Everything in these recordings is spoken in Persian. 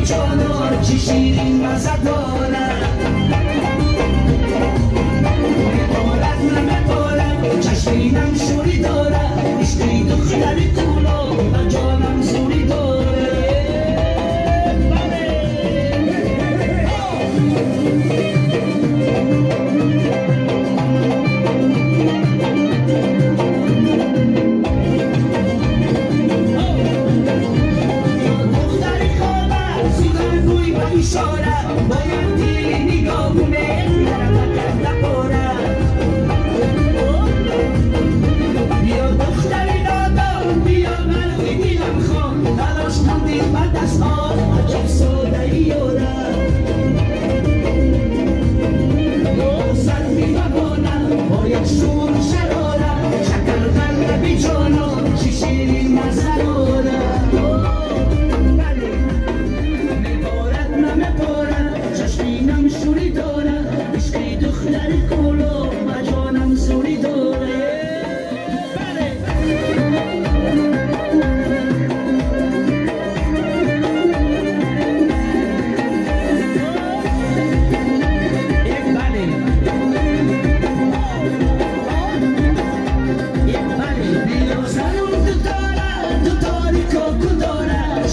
بیچانه چه شیرین مزه داره مبارک نمیبارم چشمینم شوری داره عشقی دختری کولا و جانم زوری داره باید دیلی نگاهونه نرفت نپاره بیا دختری دادا بیا منوی دیلم خان تلاش کندیم بر دست آن عجب ساده ایاره سر میفقانم باید شور شراره شکر قلبی جانا چی شیرین مزه داره چشمینم شوری داره عشقی دختری کولا و جانم زوری داره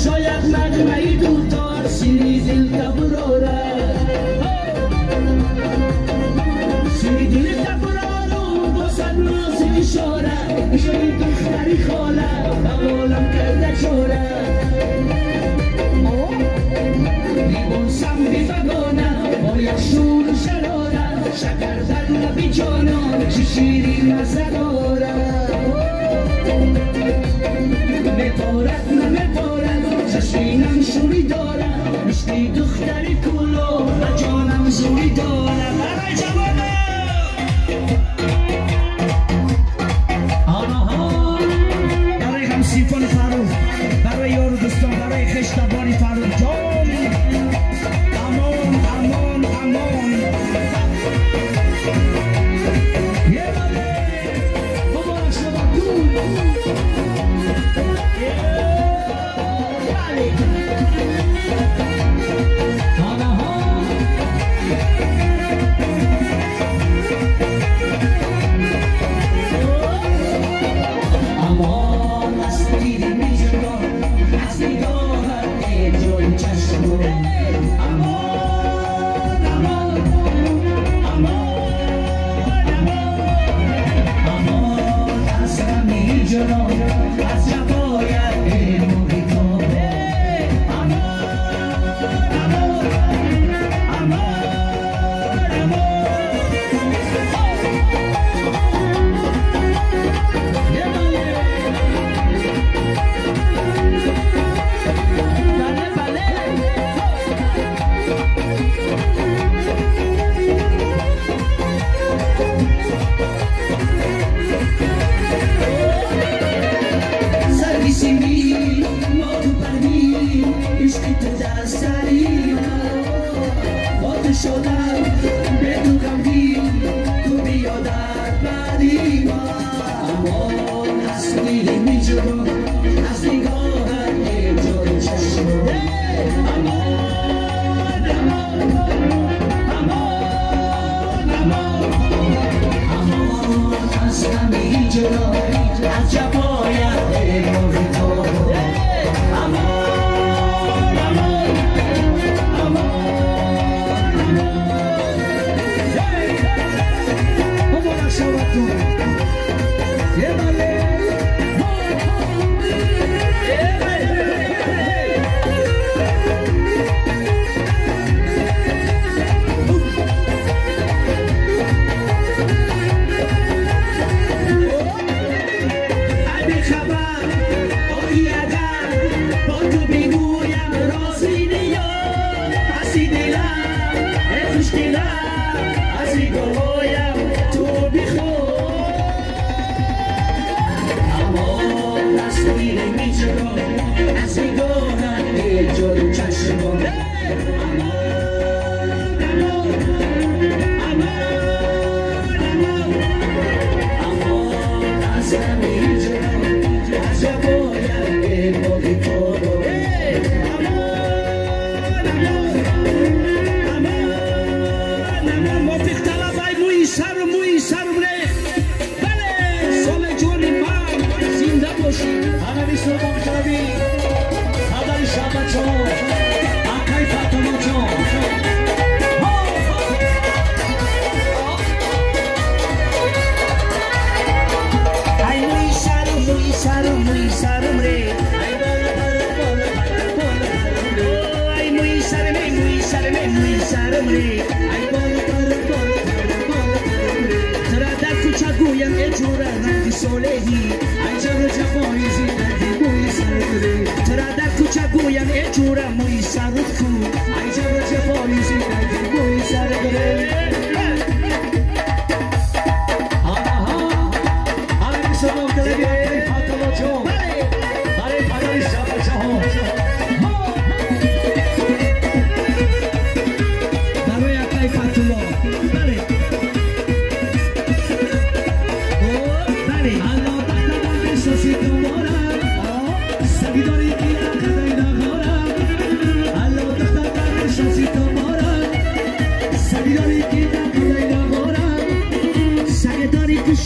شاید مجمعی دوتار سیری دل تبراره سیری دل تبرارو با صد ناز اشاره اشاری دختری خاله بقالم کرده چوره میبونسم بیفگانه با یک شور شراره شکر در لبی جانان چه شیرین مزه داره میپارد نمیپارد چشمینم شوری داره عشقی دختری کولا و جانم زوری داره برای جوانه آنها برای همسیفان فرو برای یار و دوستان برای خشتبانی فرو جان امان امان امان یه بله مبارک شما دون سرم ری ای بالا پرم بالا پرم بالا پرم ری ترا در کوچه گویم ای جوره رنگی سولهی ای جبر جفایی زیندگی موی سرم ری ترا در کوچه گویم ای جوره موی سرت کو ای جبر جفایی زیندگی موی سرم ری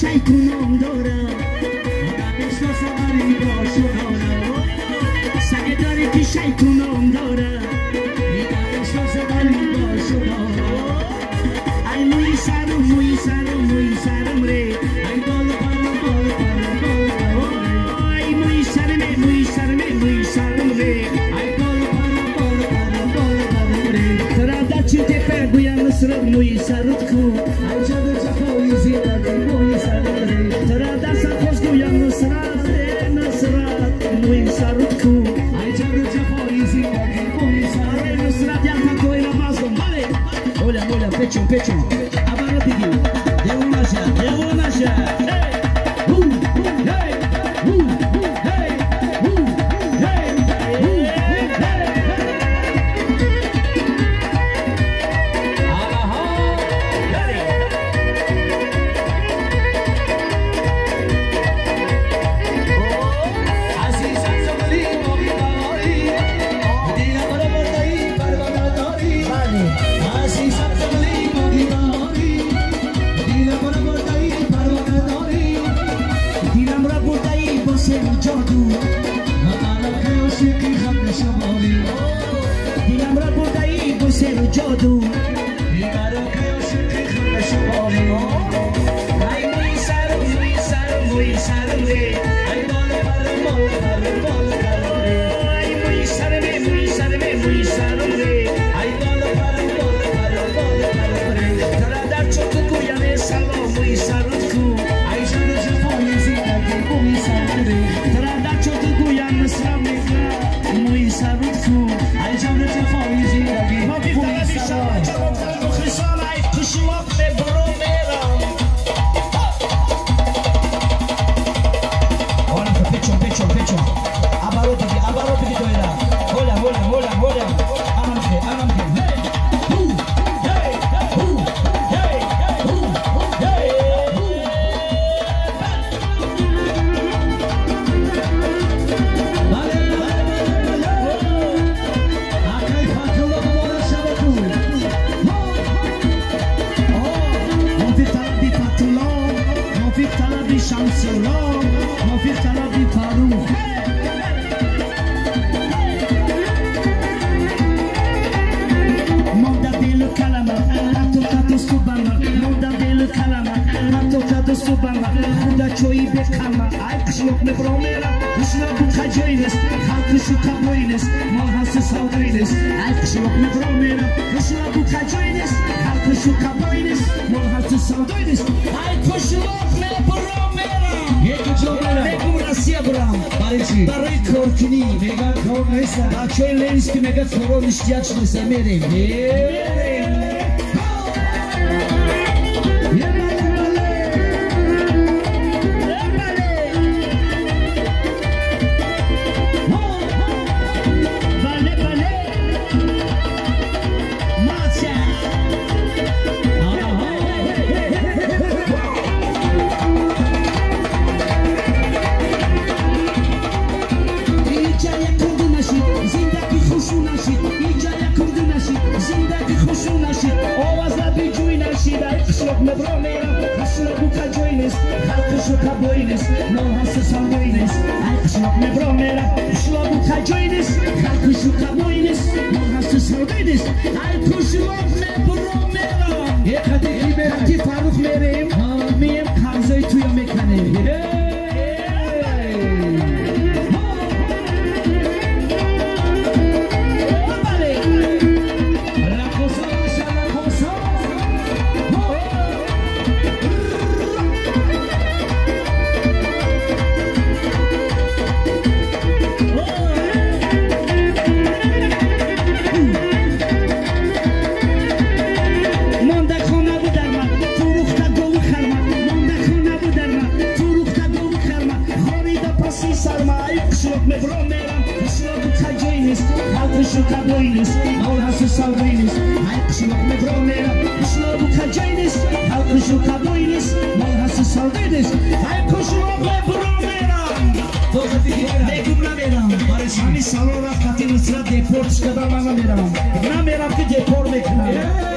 شیطونم دارم نمیشناسم ولی باشونم سگه داری که شیطونم دارم نمیشناسم ولی باشونم ای موی سرم موی سرم موی سرم ری ای بالا پرم بالا پرم بالا ای موی سرم موی سرم موی سرم ری ای بالا پرم بالا پرم بالا ری ترا در چی تپه گویم نصرت موی سرت کو ای جبر جفایی زیندگی موی سرم ری ترا در سرخوز گویم نصرت نصرت موی سرت کو ای جبر جفایی زیندگی موی سرم ری نصرت یک کوی نمازم بله Hola, pecho, abano tiki, de una ya, hey, hey, hey, جادو بیمارو که عاشقی خم شمالی ای موی سرم موی سرم موی سرم ری ای بالا پرم بالا پرم بالا پرم ری ای موی سرم موی سرم موی سرم ری ای بالا پرم بالا پرم بالا پرم ری ترا در چوتو گویم سلام موی سرت کو ای جان جفای زیندگی موی سرم ری ترا در چوتو گویم نصرم موی سرت کو ای جان جفای زیندگی چوی بکم ای کشلوک نبرومیرم کشلوک بخجوینس خالکشو کبوینس مال هست ساوینس ای کشلوک نبرومیرم کشلوک بخجوینس خالکشو کبوینس مال هست ساوینس ای کشلوک نبرومیرم یک جو برم بگم راسیه برم برای کارکنی میگن کار نیستم بچه لینس که میگه فرو نشتیاج نیسته میریم Kaboynes, no hasta sanguines, ay kışlok ne bromera, kışlok kajoynes, kışlok kaboynes, no hasta sanguines, ay kışlok ne bromera. Ye kati kiber ki Faruk merim, miyem kanzoy tuya mekane. Rakosana şala خلقشو کبوینش مال هست سالوینش حقشو لقمه برامرا اشنابو کجینش خلقشو کبوینش مال هست سالوینش حقشو لقمه برامرا بگم نمیرم همین سالو رفت خطی نصرت دیپورتش کدام من نمیرم که دیپورت میکنم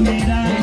Mira